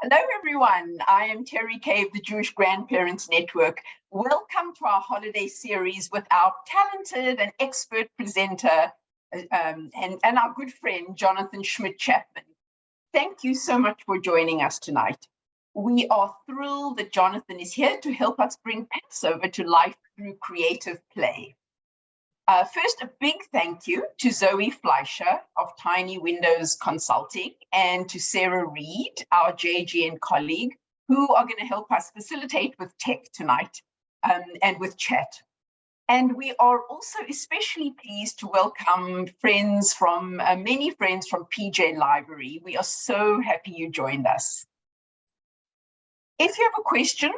Hello, everyone. I am Terry Cave, the Jewish Grandparents Network. Welcome to our holiday series with our talented and expert presenter and our good friend, Jonathan Shmidt Chapman. Thank you so much for joining us tonight. We are thrilled that Jonathan is here to help us bring Passover to life through creative play. First, a big thank you to Zoe Fleischer of Tiny Windows Consulting and to Sarah Reed, our JGN colleague, who are going to help us facilitate with tech tonight and with chat. And we are also especially pleased to welcome many friends from PJ Library. We are so happy you joined us. If you have a question,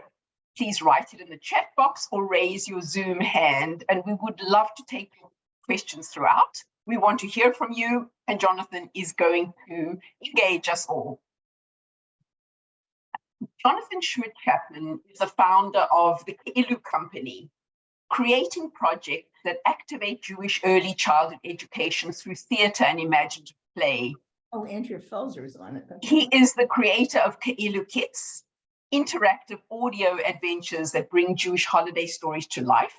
please write it in the chat box or raise your Zoom hand, and we would love to take your questions throughout. We want to hear from you, and Jonathan is going to engage us all. Jonathan Shmidt Chapman is the founder of the Ke'ilu Company, creating projects that activate Jewish early childhood education through theater and imaginative play. Oh, Andrea Felser is on it. He is the creator of Ke'ilu Kits, interactive audio adventures that bring Jewish holiday stories to life,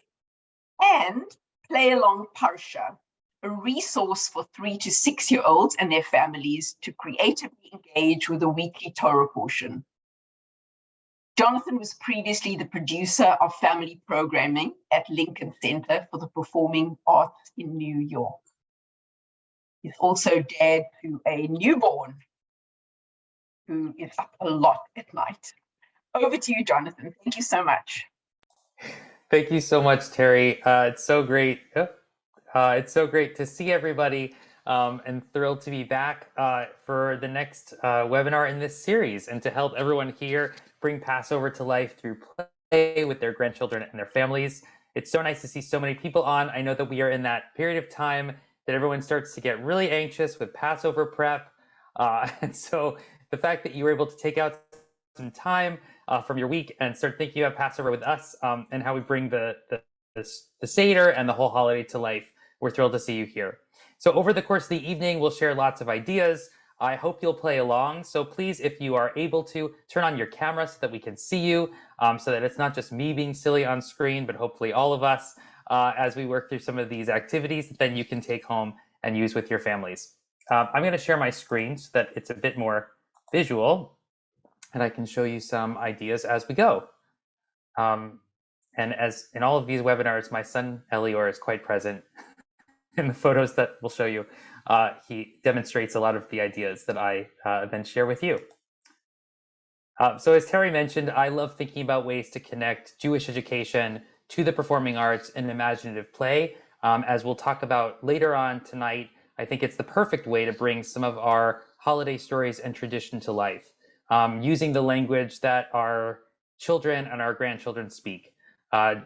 and Play Along Parsha, a resource for 3 to 6-year-olds and their families to creatively engage with a weekly Torah portion. Jonathan was previously the producer of family programming at Lincoln Center for the Performing Arts in New York. He's also dad to a newborn who is up a lot at night. Over to you, Jonathan. Thank you so much. Thank you so much, Terry. It's so great. It's so great to see everybody, and thrilled to be back for the next webinar in this series, and to help everyone here bring Passover to life through play with their grandchildren and their families. It's so nice to see so many people on. I know that we are in that period of time that everyone starts to get really anxious with Passover prep, and so the fact that you were able to take out some time from your week and start thinking about Passover with us, and how we bring the Seder and the whole holiday to life. We're thrilled to see you here. So over the course of the evening, we'll share lots of ideas. I hope you'll play along. So please, if you are able to, turn on your camera so that we can see you, so that it's not just me being silly on screen, but hopefully all of us as we work through some of these activities that then you can take home and use with your families. I'm going to share my screen so that it's a bit more visual, and I can show you some ideas as we go. And as in all of these webinars, my son Elior is quite present in the photos that we'll show you. He demonstrates a lot of the ideas that I then share with you. So as Terry mentioned, I love thinking about ways to connect Jewish education to the performing arts and imaginative play. As we'll talk about later on tonight, I think it's the perfect way to bring some of our holiday stories and tradition to life, using the language that our children and our grandchildren speak.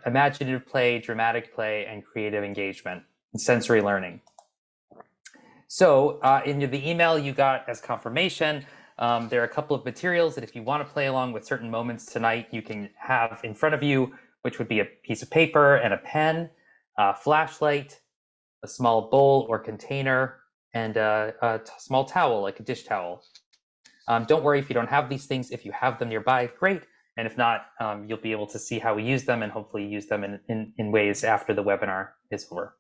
Imaginative play, dramatic play, and creative engagement, and sensory learning. So in the email you got as confirmation, there are a couple of materials that if you want to play along with certain moments tonight, you can have in front of you, which would be a piece of paper and a pen, a flashlight, a small bowl or container, and a small towel, like a dish towel. Don't worry if you don't have these things. If you have them nearby, great. And if not, you'll be able to see how we use them and hopefully use them in ways after the webinar is over.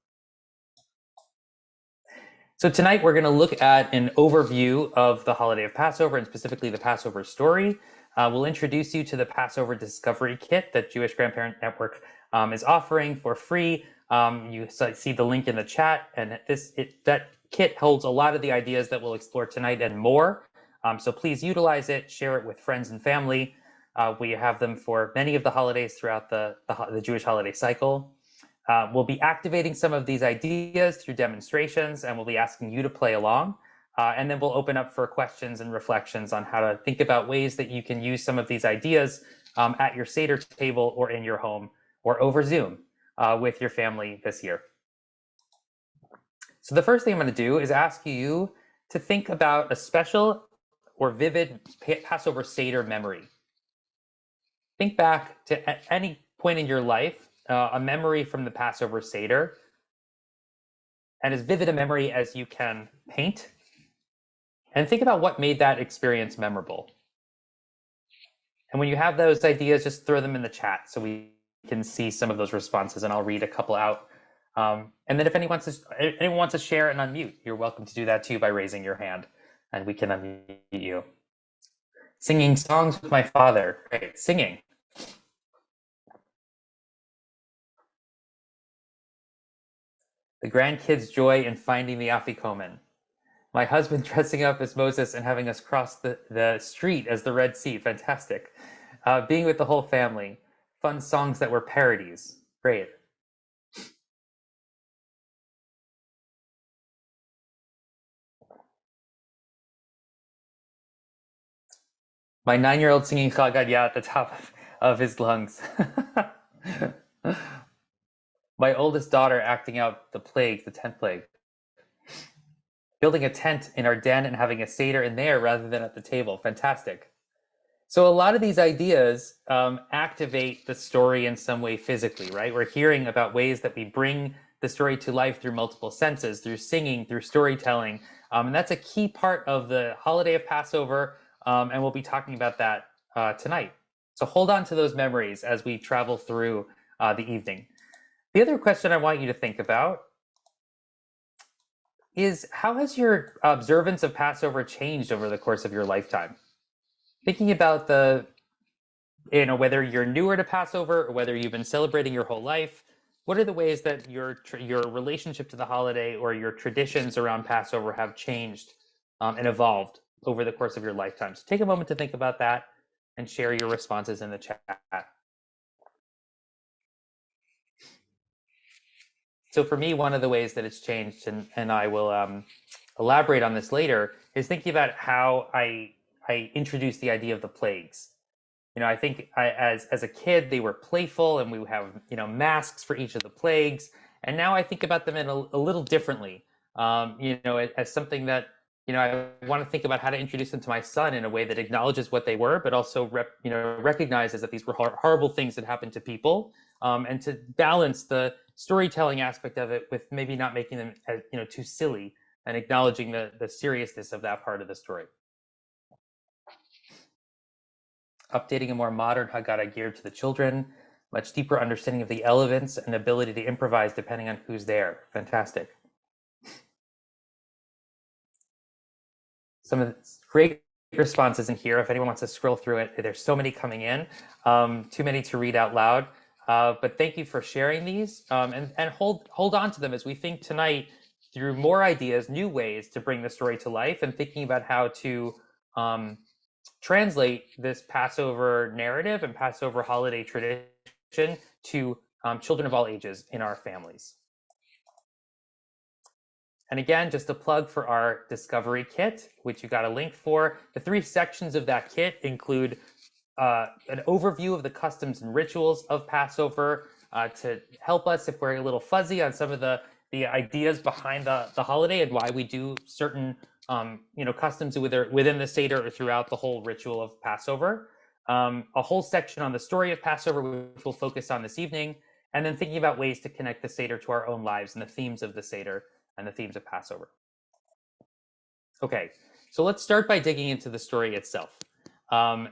So tonight we're going to look at an overview of the holiday of Passover and specifically the Passover story. We'll introduce you to the Passover Discovery Kit that Jewish Grandparent Network is offering for free. You see the link in the chat, and that kit holds a lot of the ideas that we'll explore tonight and more. So please utilize it, share it with friends and family. We have them for many of the holidays throughout the Jewish holiday cycle. We'll be activating some of these ideas through demonstrations, and we'll be asking you to play along. And then we'll open up for questions and reflections on how to think about ways that you can use some of these ideas at your Seder table or in your home or over Zoom with your family this year. So the first thing I'm going to do is ask you to think about a special or vivid Passover Seder memory. Think back to at any point in your life, a memory from the Passover Seder, and as vivid a memory as you can paint, and think about what made that experience memorable. And when you have those ideas, just throw them in the chat so we can see some of those responses, and I'll read a couple out. And then if anyone wants to share and unmute, you're welcome to do that too by raising your hand, and we can unmute you. Singing songs with my father. Great, singing. The grandkids' joy in finding the Afikoman. My husband dressing up as Moses and having us cross the street as the Red Sea. Fantastic. Being with the whole family. Fun songs that were parodies. Great. My 9-year-old singing Chag Hadia at the top of his lungs. My oldest daughter acting out the plague, the 10th plague. Building a tent in our den and having a Seder in there rather than at the table. Fantastic. So a lot of these ideas activate the story in some way physically, right? We're hearing about ways that we bring the story to life through multiple senses, through singing, through storytelling. And that's a key part of the holiday of Passover. And we'll be talking about that tonight. So hold on to those memories as we travel through the evening. The other question I want you to think about is, how has your observance of Passover changed over the course of your lifetime? Thinking about whether you're newer to Passover or whether you've been celebrating your whole life, what are the ways that your relationship to the holiday or your traditions around Passover have changed and evolved over the course of your lifetime? So take a moment to think about that and share your responses in the chat. So for me, one of the ways that it's changed, and I will elaborate on this later, is thinking about how I introduced the idea of the plagues. I think as a kid, they were playful, and we would have masks for each of the plagues. And now I think about them in a little differently. As something that I want to think about how to introduce them to my son in a way that acknowledges what they were, but also recognizes that these were horrible things that happened to people, and to balance the storytelling aspect of it with maybe not making them too silly, and acknowledging the seriousness of that part of the story. Updating a more modern Haggadah geared to the children, much deeper understanding of the elements and ability to improvise depending on who's there. Fantastic. Some of the great responses in here. If anyone wants to scroll through it, there's so many coming in, too many to read out loud. But thank you for sharing these, and hold on to them as we think tonight through more ideas, new ways to bring the story to life, and thinking about how to translate this Passover narrative and Passover holiday tradition to children of all ages in our families. And again, just a plug for our Discovery Kit, which you got a link for. The 3 sections of that kit include an overview of the customs and rituals of Passover to help us if we're a little fuzzy on some of the ideas behind the holiday and why we do certain customs within the Seder or throughout the whole ritual of Passover. A whole section on the story of Passover, which we'll focus on this evening, and then thinking about ways to connect the Seder to our own lives and the themes of the Seder and the themes of Passover. Okay, so let's start by digging into the story itself.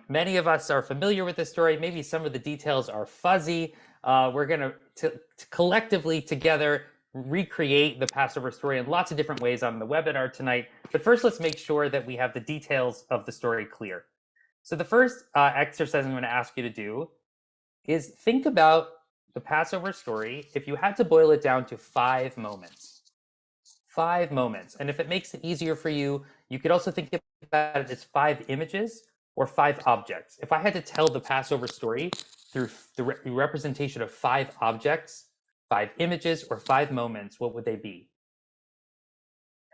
Many of us are familiar with this story. Maybe some of the details are fuzzy. We're going to collectively together recreate the Passover story in lots of different ways on the webinar tonight. But first, let's make sure that we have the details of the story clear. So the first exercise I'm going to ask you to do is think about the Passover story if you had to boil it down to 5 moments. 5 moments. And if it makes it easier for you, you could also think about it as 5 images or 5 objects. If I had to tell the Passover story through the representation of 5 objects, 5 images, or 5 moments, what would they be?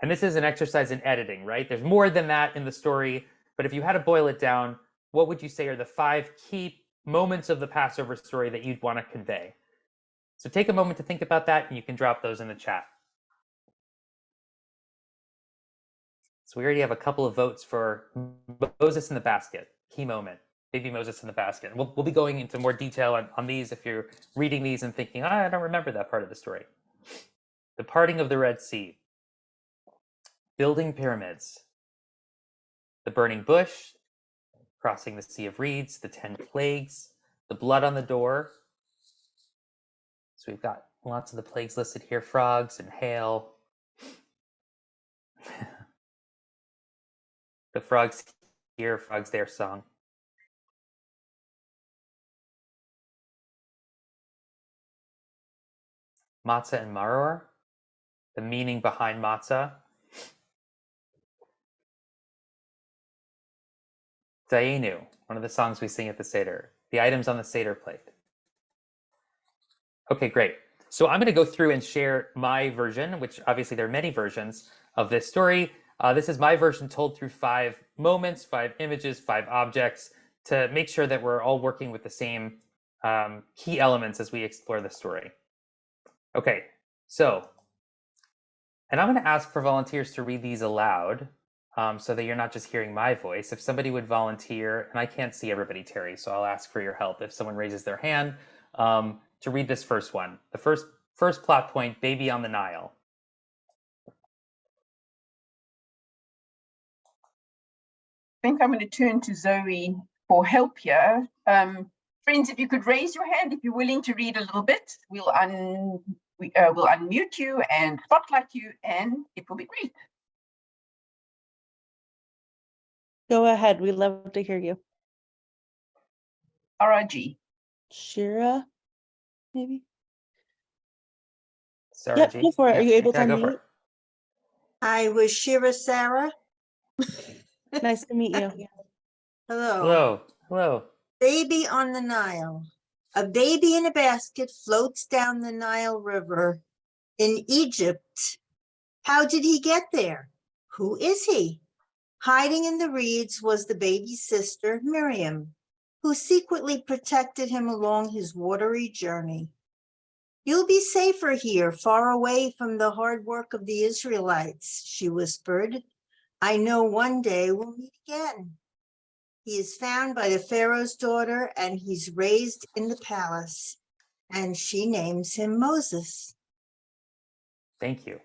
And this is an exercise in editing, right? There's more than that in the story, but if you had to boil it down, what would you say are the 5 key moments of the Passover story that you'd want to convey? So take a moment to think about that, and you can drop those in the chat. So we already have a couple of votes for Moses in the basket, key moment, baby Moses in the basket. We'll be going into more detail on these if you're reading these and thinking, I don't remember that part of the story. The parting of the Red Sea, building pyramids, the burning bush, crossing the Sea of Reeds, the 10 plagues, the blood on the door. So we've got lots of the plagues listed here, frogs and hail. The frogs here, frogs there song. Matzah and maror, the meaning behind matzah. Dayenu, one of the songs we sing at the Seder, the items on the Seder plate. Okay, great. So I'm going to go through and share my version, which obviously there are many versions of this story. This is my version told through 5 moments, 5 images, 5 objects to make sure that we're all working with the same key elements as we explore the story. Okay, so, and I'm going to ask for volunteers to read these aloud so that you're not just hearing my voice. If somebody would volunteer, and I can't see everybody, Terry, so I'll ask for your help. If someone raises their hand, to read this first one. The first plot point, baby on the Nile. I think I'm going to turn to Zoe for help here. Friends, if you could raise your hand if you're willing to read a little bit, we'll unmute you and spotlight you, and it will be great. Go ahead. We'd love to hear you. RRG. Shira, maybe? Sarah Yep, G. go for it. Are you able to yeah, go for unmute? it. I was Shira Sarah. Nice to meet you. Hello. Hello, hello. Baby on the Nile. A baby in a basket floats down the Nile River in Egypt. How did he get there? Who is he? Hiding in the reeds was the baby's sister, Miriam, who secretly protected him along his watery journey. You'll be safer here, far away from the hard work of the Israelites, she whispered. I know one day we'll meet again. He is found by the Pharaoh's daughter, and he's raised in the palace, and she names him Moses. Thank you.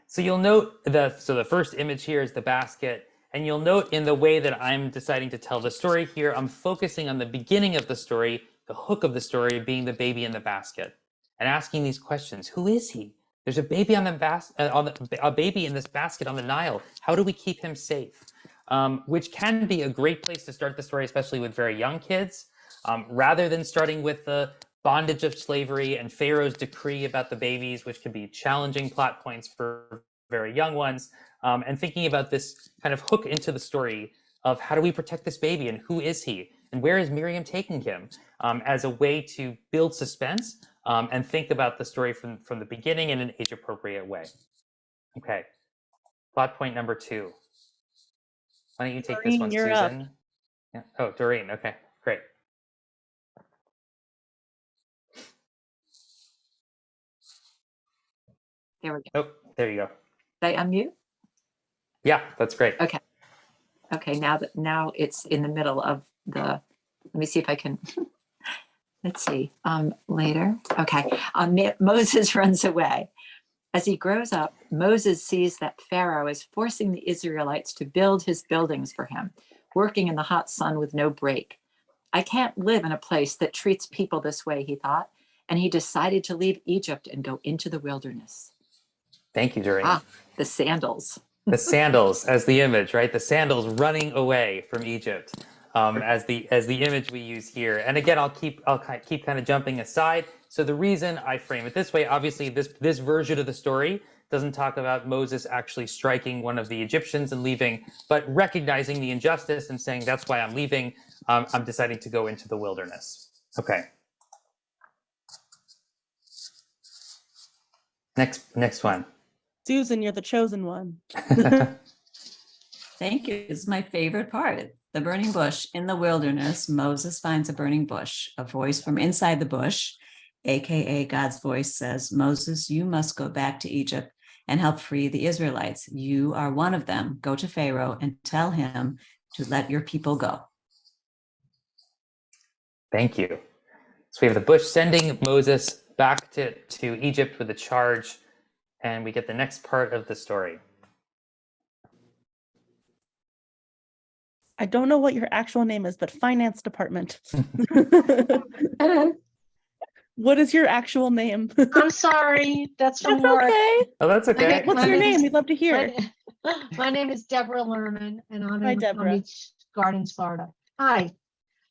So you'll note the first image here is the basket, and you'll note in the way that I'm deciding to tell the story here, I'm focusing on the beginning of the story, the hook of the story being the baby in the basket, and asking these questions. Who is he? There's a baby on the a baby in this basket on the Nile. How do we keep him safe? Which can be a great place to start the story, especially with very young kids, rather than starting with the bondage of slavery and Pharaoh's decree about the babies, which can be challenging plot points for very young ones, and thinking about this kind of hook into the story of how do we protect this baby and who is he and where is Miriam taking him, as a way to build suspense and think about the story from the beginning in an age-appropriate way. Okay, plot point number 2. Why don't you take this Doreen, one, you're up. Susan? Yeah. Oh, Doreen. Okay, great. There we go. Oh, there you go. Did I unmute? Yeah, that's great. Okay. Okay, now it's in the middle of the, let me see if I can, let's see, later. Okay, Moses runs away. As he grows up, Moses sees that Pharaoh is forcing the Israelites to build his buildings for him, working in the hot sun with no break. I can't live in a place that treats people this way, he thought, and he decided to leave Egypt and go into the wilderness. Thank you, Doreen. Ah, the sandals. The sandals as the image, right? The sandals running away from Egypt as the image we use here. And again, I'll keep kind of jumping aside. So the reason I frame it this way, obviously, this version of the story doesn't talk about Moses actually striking one of the Egyptians and leaving, but recognizing the injustice and saying that's why I'm leaving. I'm deciding to go into the wilderness. Okay. Next one. Susan, you're the chosen one. Thank you. It's my favorite part. The burning bush. In the wilderness, Moses finds a burning bush. A voice from inside the bush, aka God's voice, says, Moses, you must go back to Egypt and help free the Israelites. You are one of them. Go to Pharaoh and tell him to let your people go. Thank you. So we have the bush sending Moses back to Egypt with a charge, and we get the next part of the story. I don't know what your actual name is, but finance department. What is your actual name? I'm sorry, that's from That's work. okay. Oh, that's okay. What's My your name's- name? We'd love to hear. My name is Deborah Lerman, and I'm Hi, in Palm Deborah. Beach Gardens, Florida. Hi.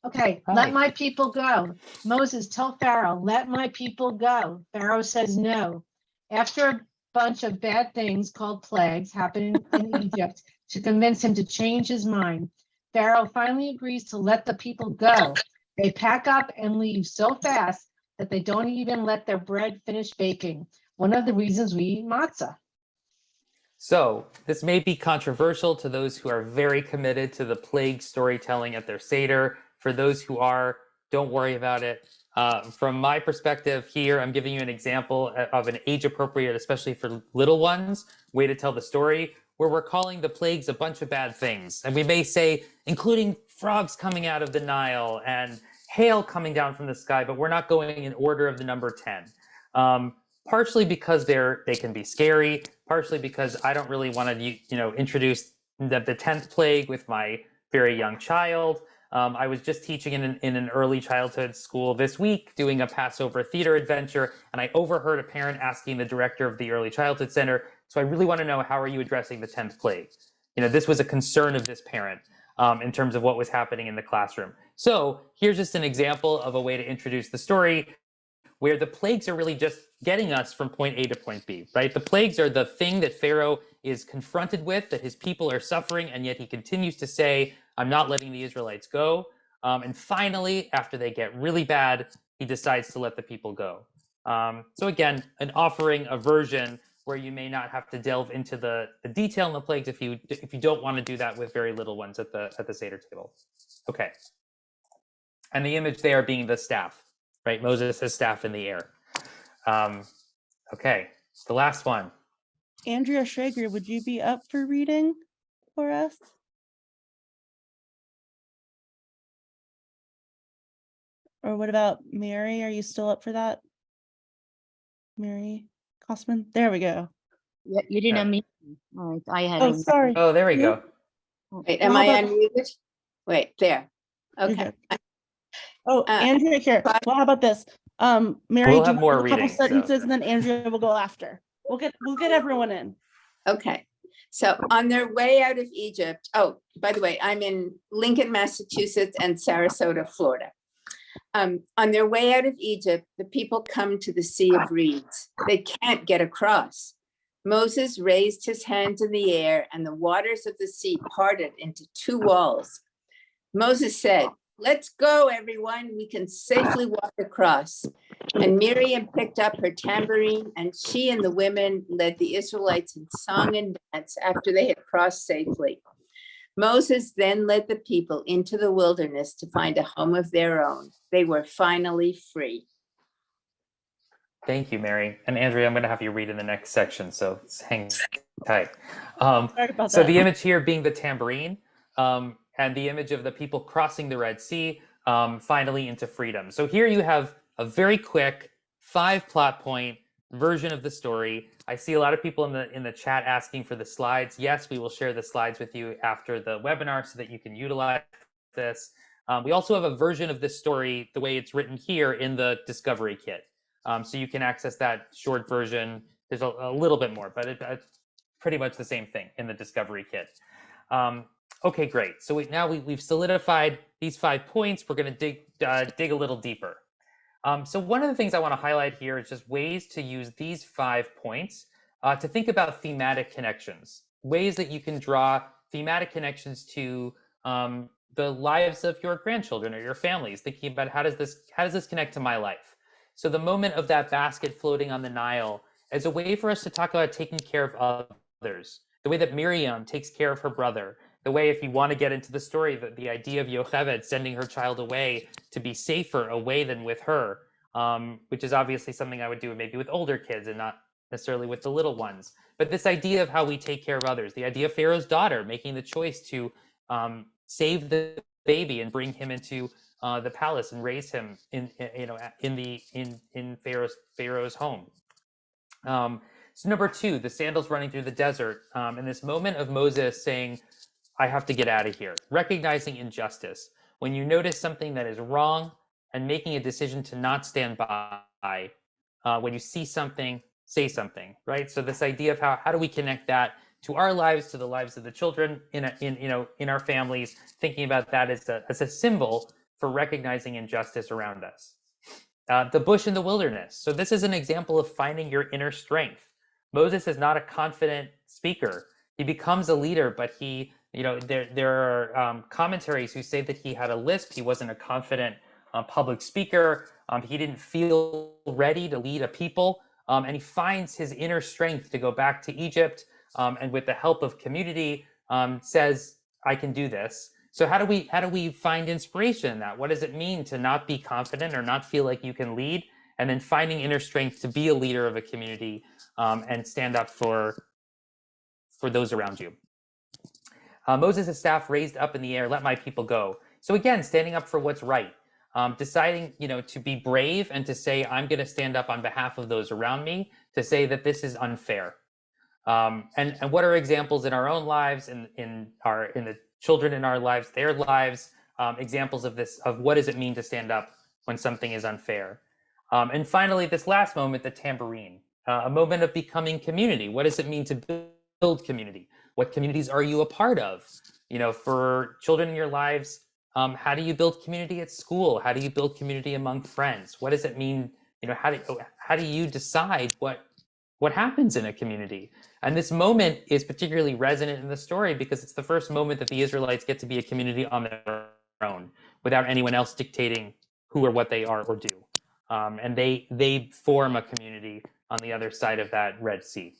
Okay, Hi. let my people go. Moses, tell Pharaoh, let my people go. Pharaoh says no. After a bunch of bad things called plagues happen in Egypt to convince him to change his mind, Pharaoh finally agrees to let the people go. They pack up and leave so fast that they don't even let their bread finish baking. One of the reasons we eat matzah. So this may be controversial to those who are very committed to the plague storytelling at their Seder. For those who are, don't worry about it. From my perspective here, I'm giving you an example of an age-appropriate, especially for little ones, way to tell the story, where we're calling the plagues a bunch of bad things. And we may say, including frogs coming out of the Nile and hail coming down from the sky, but we're not going in order of the number 10. Partially because they can be scary, partially because I don't really want to introduce the 10th plague with my very young child. I was just teaching in an early childhood school this week, doing a Passover theater adventure, and I overheard a parent asking the director of the early childhood center, so I really want to know, how are you addressing the 10th plague? This was a concern of this parent in terms of what was happening in the classroom. So here's just an example of a way to introduce the story where the plagues are really just getting us from point A to point B, right? The plagues are the thing that Pharaoh is confronted with, that his people are suffering, and yet he continues to say, I'm not letting the Israelites go. And finally, after they get really bad, he decides to let the people go. So again, an offering, a version where you may not have to delve into the detail in the plagues if you don't want to do that with very little ones at the Seder table. Okay. And the image there being the staff, right? Moses' has staff in the air. Okay, the last one. Andrea Schrager, would you be up for reading for us? Or what about Mary? Are you still up for that? Mary Kosman? There we go. Yeah, you didn't Yeah. unmute me. All right, I had. Oh, a- sorry. Oh, there we go. Wait, Well, am how I about- unmuted? Wait, there. You're Okay. good. Oh, Andrea here. Bye. Well, how about this? Mary, We'll do have you more want a couple reading, so- sentences and then Andrea will go after. We'll get everyone in. Okay. So on their way out of Egypt, oh, by the way, I'm in Lincoln, Massachusetts and Sarasota, Florida. On their way out of Egypt, the people come to the Sea of Reeds. They can't get across. Moses raised his hands in the air and the waters of the sea parted into two walls. Moses said, let's go, everyone. We can safely walk across. And Miriam picked up her tambourine, and she and the women led the Israelites in song and dance after they had crossed safely. Moses then led the people into the wilderness to find a home of their own. They were finally free. Thank you, Mary. And Andrea, I'm going to have you read in the next section, so hang tight. Sorry about So that. the image here being the tambourine, and the image of the people crossing the Red Sea, finally into freedom. So here you have a very quick 5 plot point version of the story. I see a lot of people in the chat asking for the slides. Yes, we will share the slides with you after the webinar so that you can utilize this. We also have a version of this story, the way it's written here, in the Discovery Kit. So you can access that short version. There's a little bit more, but it's pretty much the same thing in the Discovery Kit. Okay, great. So we've solidified these 5 points. We're going to dig a little deeper. So one of the things I want to highlight here is just ways to use these 5 points to think about thematic connections, ways that you can draw thematic connections to the lives of your grandchildren or your families, thinking about how does this connect to my life? So the moment of that basket floating on the Nile as a way for us to talk about taking care of others, the way that Miriam takes care of her brother, the way, if you want to get into the story, the idea of Yocheved sending her child away to be safer away than with her, which is obviously something I would do maybe with older kids and not necessarily with the little ones. But this idea of how we take care of others, the idea of Pharaoh's daughter making the choice to save the baby and bring him into the palace and raise him in Pharaoh's home. So number 2, the sandals running through the desert, and this moment of Moses saying, I have to get out of here. Recognizing injustice. When you notice something that is wrong and making a decision to not stand by. When you see something, say something, right? So this idea of how do we connect that to our lives, to the lives of the children in our families, thinking about that as a symbol for recognizing injustice around us. The bush in the wilderness. So this is an example of finding your inner strength. Moses is not a confident speaker. He becomes a leader, but there are commentaries who say that he had a lisp. He wasn't a confident public speaker. He didn't feel ready to lead a people. And he finds his inner strength to go back to Egypt. And with the help of community, says, I can do this. So how do we find inspiration in that? What does it mean to not be confident or not feel like you can lead? And then finding inner strength to be a leader of a community and stand up for those around you. Moses' staff raised up in the air, let my people go. So again, standing up for what's right. Deciding, to be brave and to say, I'm going to stand up on behalf of those around me, to say that this is unfair. And what are examples in our own lives, in the children in our lives, their lives, examples of this, of what does it mean to stand up when something is unfair? And finally, this last moment, the tambourine, a moment of becoming community. What does it mean to build community? What communities are you a part of? For children in your lives, how do you build community at school? How do you build community among friends? What does it mean? How do you decide what happens in a community? And this moment is particularly resonant in the story because it's the first moment that the Israelites get to be a community on their own without anyone else dictating who or what they are or do. And they form a community on the other side of that Red Sea.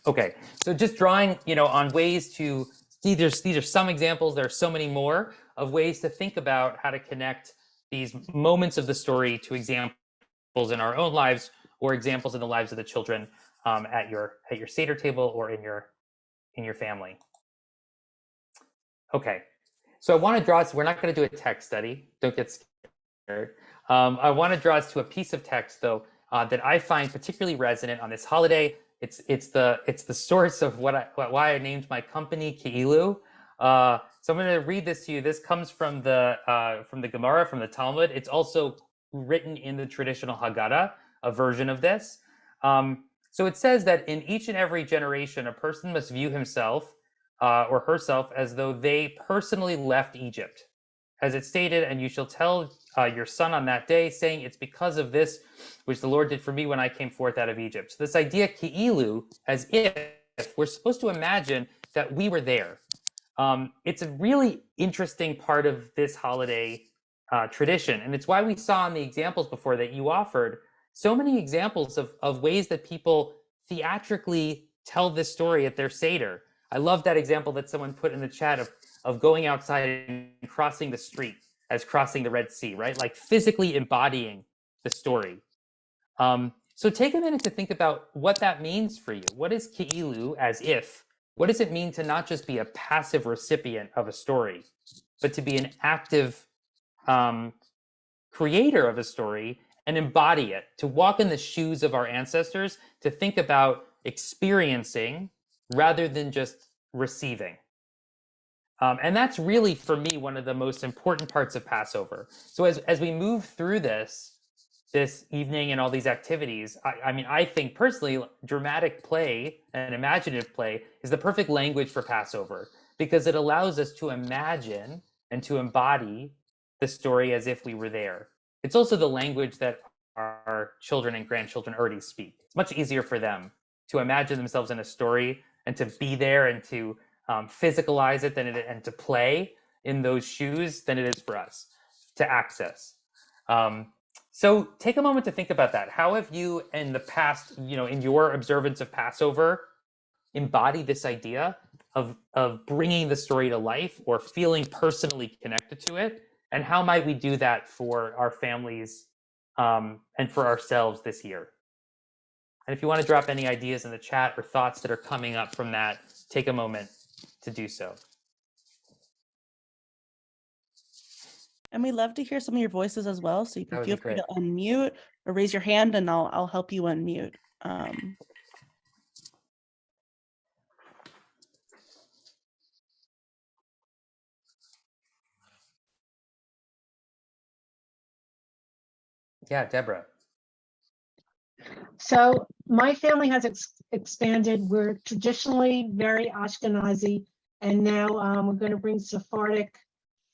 Okay, so just drawing, on ways to, these are some examples, there are so many more of ways to think about how to connect these moments of the story to examples in our own lives or examples in the lives of the children at your Seder table or in your family. Okay, so I want to draw us, we're not going to do a text study, don't get scared. I want to draw us to a piece of text though that I find particularly resonant on this holiday. It's the source of why I named my company Ki'ilu. So I'm going to read this to you. This comes from the Gemara, from the Talmud. It's also written in the traditional Haggadah, a version of this. So it says that in each and every generation, a person must view himself or herself as though they personally left Egypt. As it stated, and you shall tell your son on that day, saying, it's because of this which the Lord did for me when I came forth out of Egypt. So this idea, ki'ilu, as if we're supposed to imagine that we were there. It's a really interesting part of this holiday tradition. And it's why we saw in the examples before that you offered so many examples of ways that people theatrically tell this story at their Seder. I love that example that someone put in the chat of going outside and crossing the street as crossing the Red Sea, right? Like physically embodying the story. So take a minute to think about what that means for you. What is ki'ilu, as if? What does it mean to not just be a passive recipient of a story, but to be an active creator of a story and embody it, to walk in the shoes of our ancestors, to think about experiencing rather than just receiving. And that's really, for me, one of the most important parts of Passover. So as we move through this evening and all these activities, I think personally, dramatic play and imaginative play is the perfect language for Passover because it allows us to imagine and to embody the story as if we were there. It's also the language that our children and grandchildren already speak. It's much easier for them to imagine themselves in a story and to be there and to physicalize it and to play in those shoes than it is for us to access. So take a moment to think about that. How have you in the past, in your observance of Passover, embodied this idea of bringing the story to life or feeling personally connected to it? And how might we do that for our families and for ourselves this year? And if you want to drop any ideas in the chat or thoughts that are coming up from that, take a moment to do so. And we love to hear some of your voices as well. So you That can would feel be free great. to unmute or raise your hand and I'll help you unmute. Yeah, Deborah. So my family has expanded. We're traditionally very Ashkenazi, and now we're going to bring Sephardic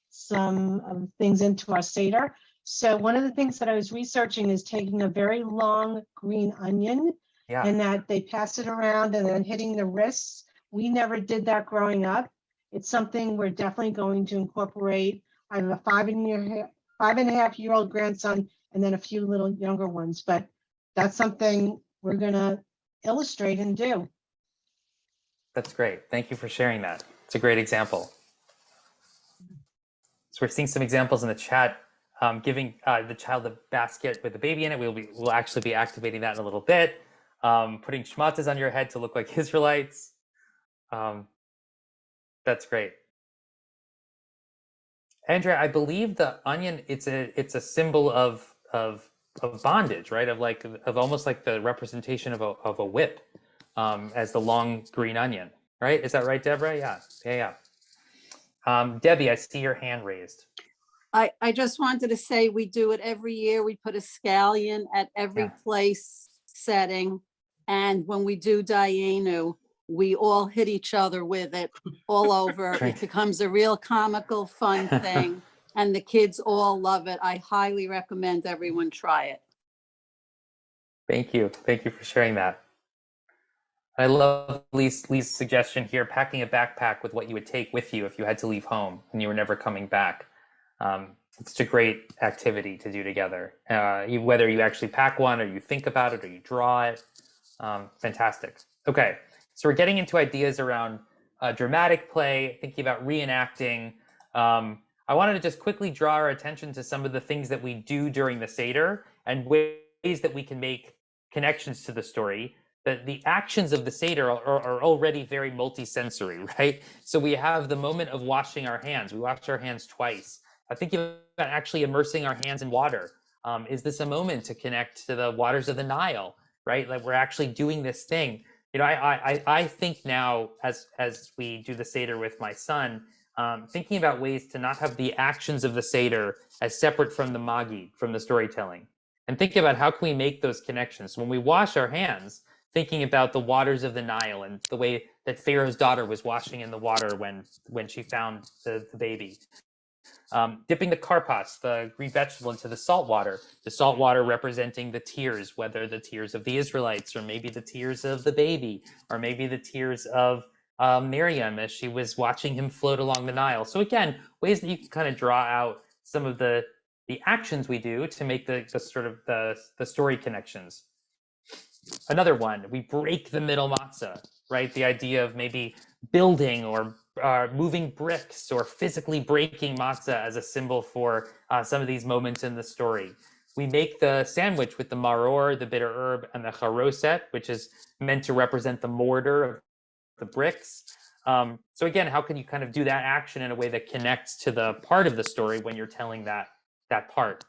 some things into our Seder. So one of the things that I was researching is taking a very long green onion Yeah. and that they pass it around and then hitting the wrists. We never did that growing up. It's something we're definitely going to incorporate. I have a 5.5-year-old grandson and then a few little younger ones, but that's something we're gonna illustrate and do. That's great. Thank you for sharing that. It's a great example. So we're seeing some examples in the chat, giving the child a basket with a baby in it. We'll actually be activating that in a little bit. Putting shmatas on your head to look like Israelites. That's great. Andrea, I believe the onion, it's a symbol of bondage, right? Of almost like the representation of a whip, as the long green onion, right? Is that right, Deborah? Yeah. Debbie, I see your hand raised. I just wanted to say we do it every year. We put a scallion at every place setting. And when we do Dayenu, we all hit each other with it all over. It becomes a real comical, fun thing. And the kids all love it. I highly recommend everyone try it. Thank you. Thank you for sharing that. I love Lee's suggestion here, packing a backpack with what you would take with you if you had to leave home and you were never coming back. It's a great activity to do together, whether you actually pack one or you think about it or you draw it. Fantastic. Okay, so we're getting into ideas around dramatic play, thinking about reenacting. I wanted to just quickly draw our attention to some of the things that we do during the Seder and ways that we can make connections to the story. The actions of the Seder are already very multisensory, right? So we have the moment of washing our hands. We wash our hands twice. I think about actually immersing our hands in water. Is this a moment to connect to the waters of the Nile, right? Like we're actually doing this thing. You know, I think now as we do the Seder with my son, thinking about ways to not have the actions of the Seder as separate from the Magid, from the storytelling. And thinking about how can we make those connections. When we wash our hands, thinking about the waters of the Nile and the way that Pharaoh's daughter was washing in the water when she found the baby. Dipping the karpas, the green vegetable, into the salt water representing the tears, whether the tears of the Israelites or maybe the tears of the baby or maybe the tears of Miriam as she was watching him float along the Nile. So again, ways that you can kind of draw out some of the actions we do to make the sort of the story connections. Another one, we break the middle matzah, right? The idea of maybe building or moving bricks or physically breaking matzah as a symbol for some of these moments in the story. We make the sandwich with the maror, the bitter herb, and the charoset, which is meant to represent the mortar of the bricks. So again, how can you kind of do that action in a way that connects to the part of the story when you're telling that part?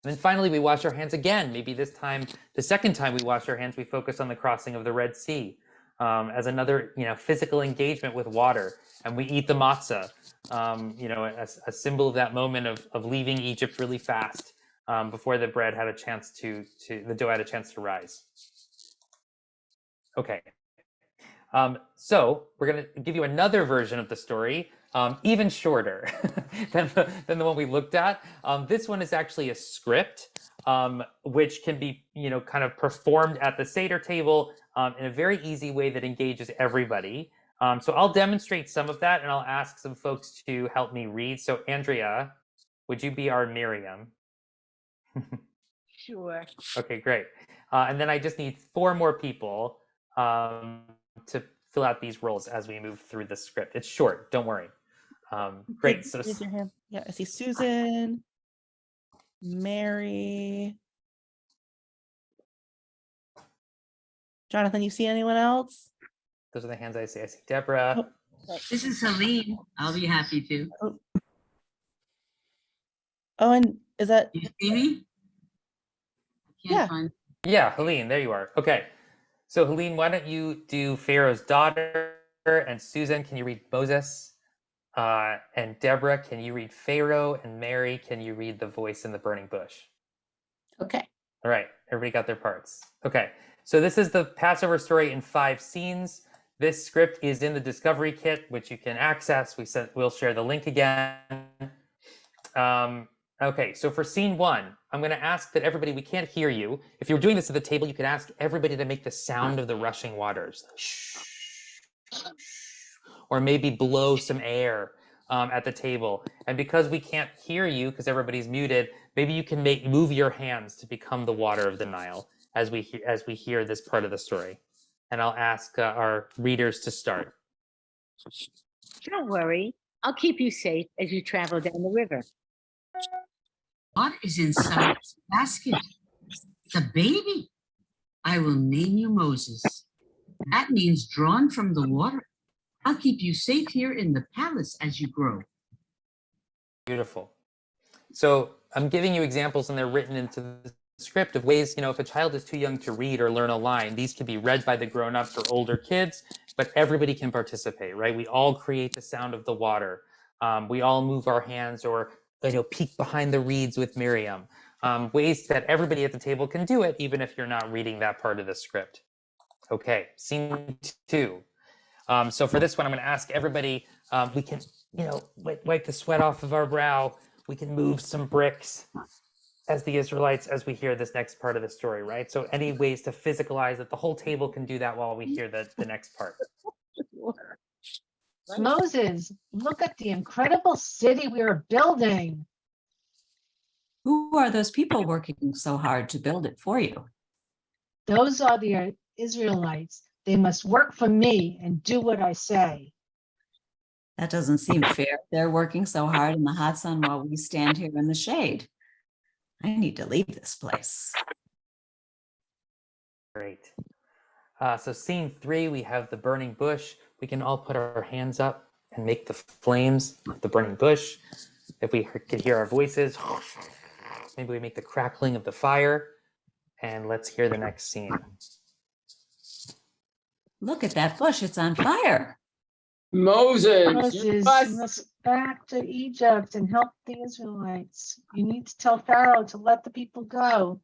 And then finally, we wash our hands again. Maybe this time, the second time we wash our hands, we focus on the crossing of the Red Sea as another, physical engagement with water. And we eat the matzah, a symbol of that moment of leaving Egypt really fast before the bread had a chance the dough had a chance to rise. Okay. So we're going to give you another version of the story, even shorter than the one we looked at. This one is actually a script, which can be, kind of performed at the Seder table in a very easy way that engages everybody. So I'll demonstrate some of that, and I'll ask some folks to help me read. So Andrea, would you be our Miriam? Sure. Okay, great. And then I just need 4 more people to fill out these roles as we move through the script. It's short, don't worry. Great. So Raise your hand. Yeah, I see Susan, Mary. Jonathan, you see anyone else? those are the hands I see. I see Deborah. This is Helene. I'll be happy to. Oh, and is that? You see me? Yeah. Yeah, Helene, there you are. Okay. So Helene, why don't you do Pharaoh's daughter, and Susan, can you read Moses? And Deborah, can you read Pharaoh? And Mary, can you read the voice in the burning bush? Okay. All right, everybody got their parts. Okay, so this is the Passover story in 5 scenes. This script is in the Discovery Kit, which you can access. We'll share the link again. Okay, so for scene 1, I'm going to ask that everybody, we can't hear you. If you're doing this at the table, you could ask everybody to make the sound of the rushing waters. Or maybe blow some air at the table. And because we can't hear you, because everybody's muted, maybe you can move your hands to become the water of the Nile as we hear this part of the story. And I'll ask our readers to start. Don't worry. I'll keep you safe as you travel down the river. What is inside this basket? It's a baby. I will name you Moses. That means drawn from the water. I'll keep you safe here in the palace as you grow. Beautiful. So I'm giving you examples, and they're written into the script of ways, if a child is too young to read or learn a line, these can be read by the grown-ups or older kids, but everybody can participate, right? We all create the sound of the water. We all move our hands or peek behind the reeds with Miriam. Ways that everybody at the table can do it, even if you're not reading that part of the script. Okay, scene 2. So for this one, I'm going to ask everybody, we can, wipe the sweat off of our brow. We can move some bricks as the Israelites, as we hear this next part of the story, right? So any ways to physicalize it, the whole table can do that while we hear the next part. Moses, look at the incredible city we are building. Who are those people working so hard to build it for you? Those are the Israelites. They must work for me and do what I say. That doesn't seem fair. They're working so hard in the hot sun while we stand here in the shade. I need to leave this place. Great. So scene 3, we have the burning bush. We can all put our hands up and make the flames of the burning bush. If we could hear our voices, maybe we make the crackling of the fire. And let's hear the next scene. Look at that bush. It's on fire. Moses, You must back to Egypt and help the Israelites. You need to tell Pharaoh to let the people go.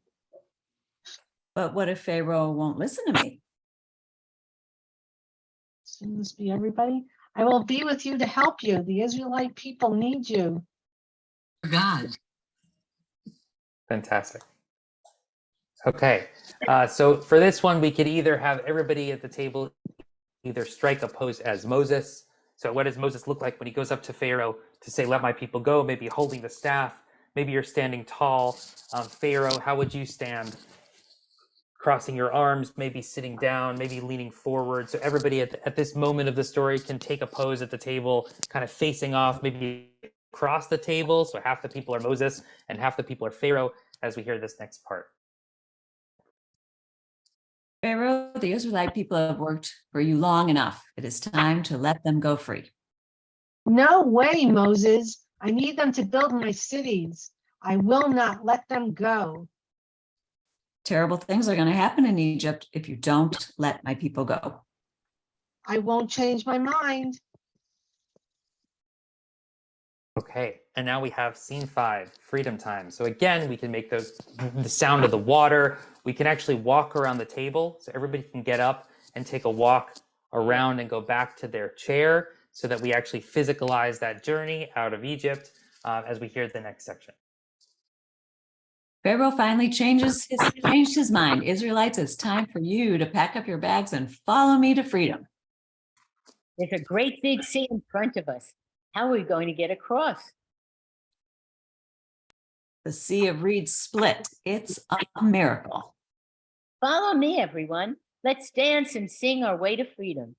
But what if Pharaoh won't listen to me? Shouldn't this be everybody? I will be with you to help you. The Israelite people need you. God. Fantastic. Okay, so for this one, we could either have everybody at the table either strike a pose as Moses. So what does Moses look like when he goes up to Pharaoh to say, let my people go? Maybe holding the staff. Maybe you're standing tall. Pharaoh, how would you stand? Crossing your arms, maybe sitting down, maybe leaning forward. So everybody at this moment of the story can take a pose at the table, kind of facing off, maybe across the table. So half the people are Moses and half the people are Pharaoh as we hear this next part. Pharaoh, the Israelite people have worked for you long enough. It is time to let them go free. No way, Moses. I need them to build my cities. I will not let them go. Terrible things are going to happen in Egypt if you don't let my people go. I won't change my mind. Okay, and now we have scene 5, freedom time. So again, we can make the sound of the water. We can actually walk around the table. So everybody can get up and take a walk around and go back to their chair so that we actually physicalize that journey out of Egypt as we hear the next section. Pharaoh finally changed his mind. Israelites, it's time for you to pack up your bags and follow me to freedom. There's a great big sea in front of us. How are we going to get across? The Sea of Reeds split. It's a miracle. Follow me, everyone. Let's dance and sing our way to freedom.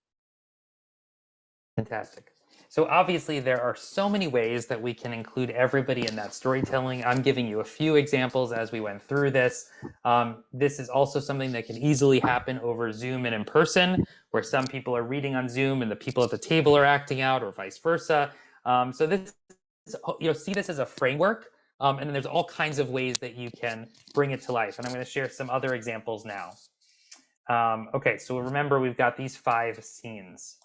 Fantastic. So obviously there are so many ways that we can include everybody in that storytelling. I'm giving you a few examples as we went through this. This is also something that can easily happen over Zoom and in person, where some people are reading on Zoom and the people at the table are acting out, or vice versa. So this, see this as a framework, and then there's all kinds of ways that you can bring it to life. And I'm going to share some other examples now. Okay, so remember we've got these 5 scenes.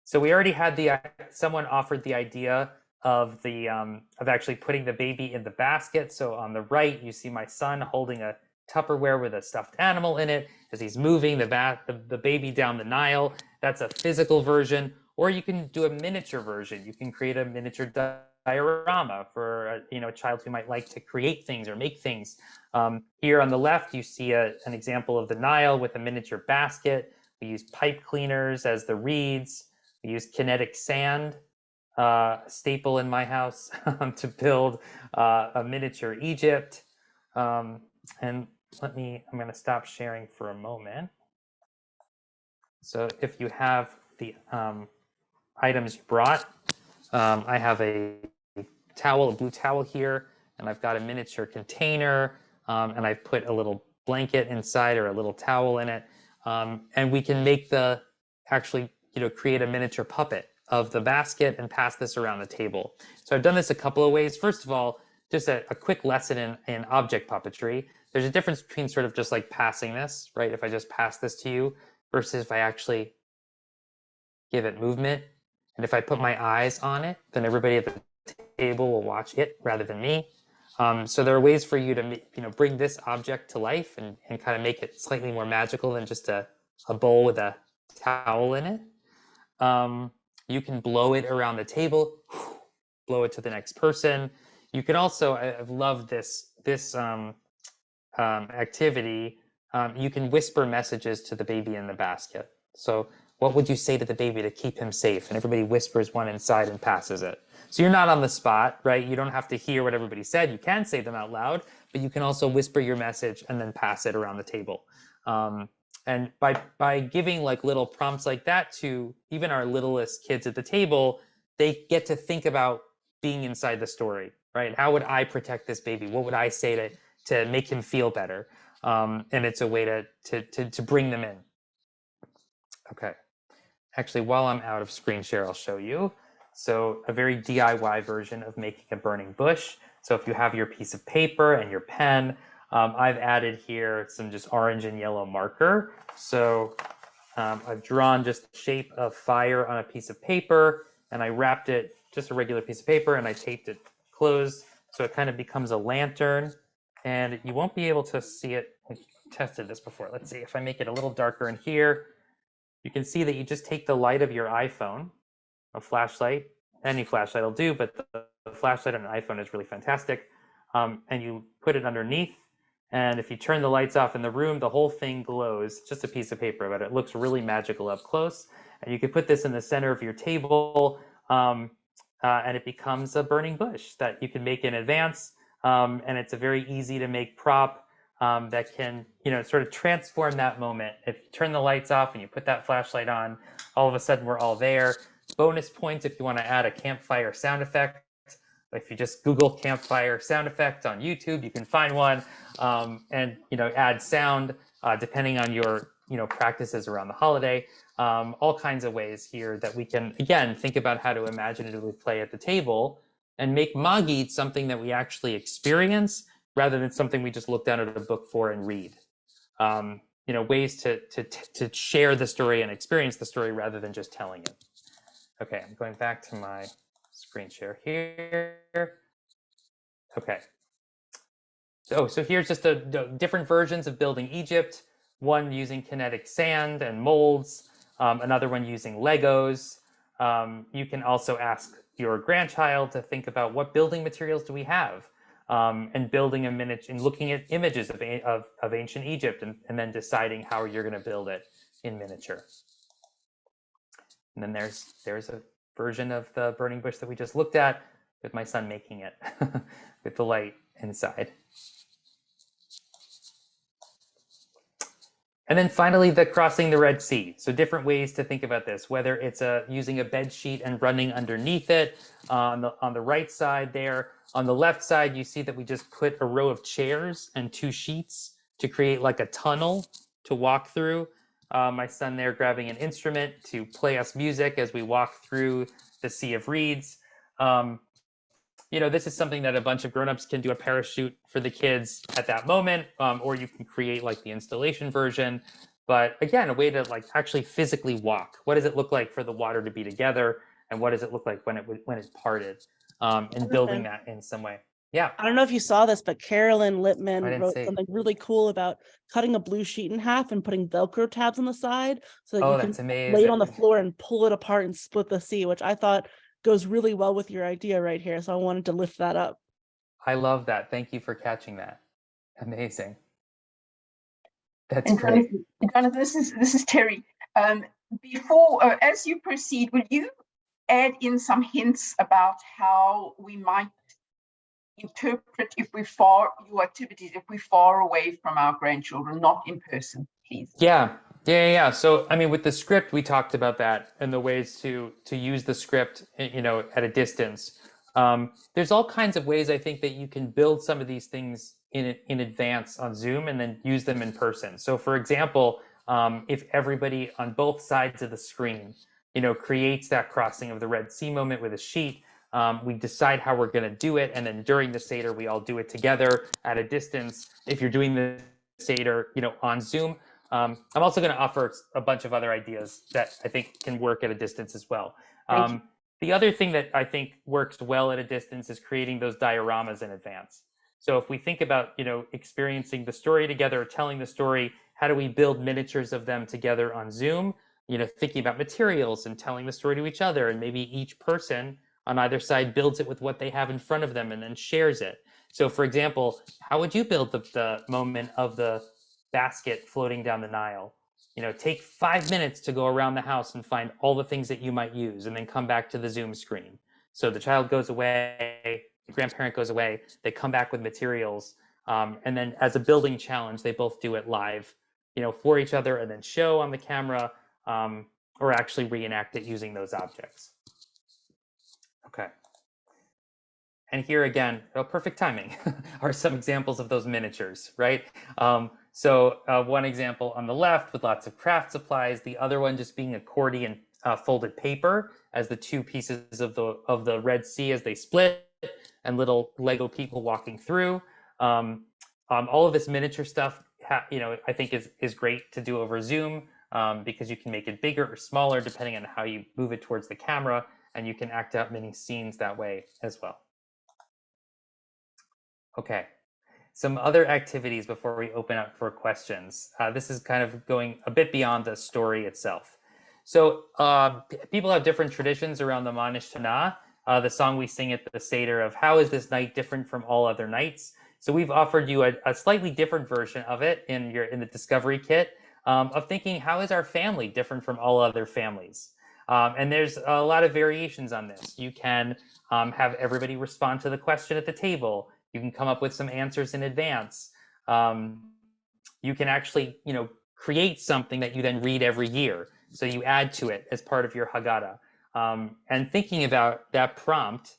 So we already had someone offered the idea of the of actually putting the baby in the basket. So on the right, you see my son holding a Tupperware with a stuffed animal in it as he's moving the baby down the Nile. That's a physical version, or you can do a miniature version. You can create a miniature diorama for a child who might like to create things or make things. Here on the left, you see an example of the Nile with a miniature basket. We use pipe cleaners as the reeds. We use kinetic sand, staple in my house, to build a miniature Egypt. And I'm going to stop sharing for a moment. So if you have the items you brought, I have a blue towel here, and I've got a miniature container, and I've put a little blanket inside or a little towel in it. And we can make create a miniature puppet of the basket and pass this around the table. So I've done this a couple of ways. First of all, just a quick lesson in object puppetry. There's a difference between sort of just like passing this, right? If I just pass this to you versus if I actually give it movement. And if I put my eyes on it, then everybody at the table will watch it rather than me. So there are ways for you to bring this object to life and kind of make it slightly more magical than just a bowl with a towel in it. You can blow it around the table, blow it to the next person. You can also, I've loved this activity. You can whisper messages to the baby in the basket. So what would you say to the baby to keep him safe? And everybody whispers one inside and passes it. So you're not on the spot, right? You don't have to hear what everybody said. You can say them out loud, but you can also whisper your message and then pass it around the table. And by giving like little prompts like that to even our littlest kids at the table, they get to think about being inside the story, right? How would I protect this baby? What would I say to make him feel better? And it's a way to bring them in. Okay. Actually, while I'm out of screen share, I'll show you. So a very DIY version of making a burning bush. So if you have your piece of paper and your pen, I've added here some just orange and yellow marker. So I've drawn just the shape of fire on a piece of paper, and I wrapped it, just a regular piece of paper, and I taped it closed so it kind of becomes a lantern. And you won't be able to see it. I tested this before. Let's see if I make it a little darker in here. You can see that you just take the light of your iPhone, a flashlight, any flashlight will do, but the flashlight on an iPhone is really fantastic. And you put it underneath. And if you turn the lights off in the room, the whole thing glows. It's just a piece of paper, but it looks really magical up close. And you can put this in the center of your table, and it becomes a burning bush that you can make in advance. And it's a very easy to make prop that can, sort of transform that moment. If you turn the lights off and you put that flashlight on, all of a sudden we're all there. Bonus points if you want to add a campfire sound effect. If you just Google campfire sound effect on YouTube, you can find one, and add sound depending on your practices around the holiday. All kinds of ways here that we can again think about how to imaginatively play at the table and make Magid something that we actually experience rather than something we just look down at a book for and read. Ways to share the story and experience the story rather than just telling it. Okay, I'm going back to my screen share here. Okay. So here's just the different versions of building Egypt. One using kinetic sand and molds, another one using Legos. You can also ask your grandchild to think about what building materials do we have, and building a miniature and looking at images of ancient Egypt and then deciding how you're going to build it in miniature. And then there's a version of the burning bush that we just looked at with my son making it with the light inside. And then finally, the crossing the Red Sea. So different ways to think about this, whether it's using a bed sheet and running underneath it on the right side there. On the left side, you see that we just put a row of chairs and 2 sheets to create like a tunnel to walk through. My son there grabbing an instrument to play us music as we walk through the Sea of Reeds. This is something that a bunch of grown-ups can do a parachute for the kids at that moment, or you can create like the installation version. But again, a way to like actually physically walk. What does it look like for the water to be together, and what does it look like when it parted? and building that in some way. Yeah. I don't know if you saw this, but Carolyn I Littman didn't wrote see. something really cool about cutting a blue sheet in half and putting Velcro tabs on the side so that Oh, you can that's lay it on the amazing. floor and pull it apart and split the sea, which I thought goes really well with your idea right here. So I wanted to lift that up. I love that. Thank you for catching that. Amazing. That's And great. Jonathan, this is Terry. Before, as you proceed, would you add in some hints about how we might interpret if we're far, your activities, if we're far away from our grandchildren, not in person, please? Yeah. So, I mean, with the script, we talked about that and the ways to use the script, at a distance. There's all kinds of ways I think that you can build some of these things in advance on Zoom and then use them in person. So, for example, if everybody on both sides of the screen, creates that crossing of the Red Sea moment with a sheet, we decide how we're going to do it, and then during the Seder, we all do it together at a distance. If you're doing the Seder, on Zoom. I'm also going to offer a bunch of other ideas that I think can work at a distance as well. The other thing that I think works well at a distance is creating those dioramas in advance. So if we think about, experiencing the story together, telling the story, how do we build miniatures of them together on Zoom? Thinking about materials and telling the story to each other, and maybe each person on either side builds it with what they have in front of them and then shares it. So for example, how would you build the moment of the basket floating down the Nile? Take 5 minutes to go around the house and find all the things that you might use, and then come back to the Zoom screen. So the child goes away, the grandparent goes away, they come back with materials, and then as a building challenge, they both do it live, for each other, and then show on the camera, or actually reenact it using those objects. Okay. And here again, perfect timing, are some examples of those miniatures, right? So one example on the left with lots of craft supplies, the other one just being accordion folded paper as the two pieces of the Red Sea as they split, and little Lego people walking through. All of this miniature stuff, I think is great to do over Zoom, because you can make it bigger or smaller depending on how you move it towards the camera, and you can act out many scenes that way as well. Okay, some other activities before we open up for questions. This is kind of going a bit beyond the story itself. So people have different traditions around the Manish Tanah, the song we sing at the Seder of how is this night different from all other nights. So we've offered you a slightly different version of it in the Discovery Kit, of thinking how is our family different from all other families. And there's a lot of variations on this. You can have everybody respond to the question at the table. You can come up with some answers in advance. You can actually, create something that you then read every year. So you add to it as part of your Haggadah. And thinking about that prompt,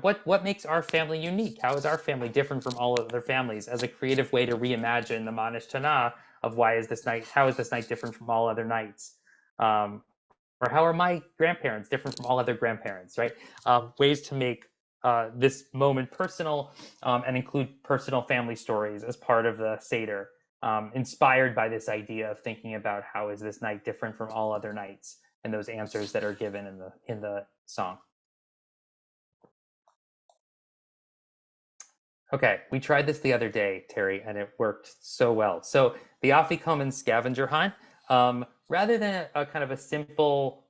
what makes our family unique? How is our family different from all other families, as a creative way to reimagine the Manish Tanah of how is this night different from all other nights? Or how are my grandparents different from all other grandparents, right? Ways to make this moment personal, and include personal family stories as part of the Seder, inspired by this idea of thinking about how is this night different from all other nights, and those answers that are given in the song. Okay, we tried this the other day, Terry, and it worked so well. So the Afikoman Scavenger Hunt, rather than a kind of a simple,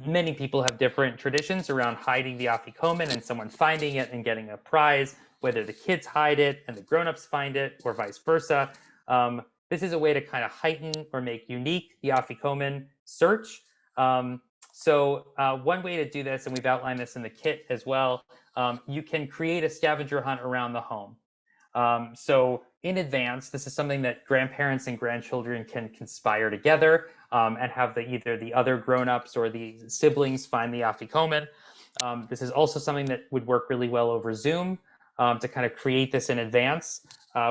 many people have different traditions around hiding the Afikoman and someone finding it and getting a prize, whether the kids hide it and the grown-ups find it, or vice versa. This is a way to kind of heighten or make unique the Afikoman search. So one way to do this, and we've outlined this in the kit as well, you can create a scavenger hunt around the home. So in advance, this is something that grandparents and grandchildren can conspire together, and have either the other grown-ups or the siblings find the Afikoman. This is also something that would work really well over Zoom, to kind of create this in advance,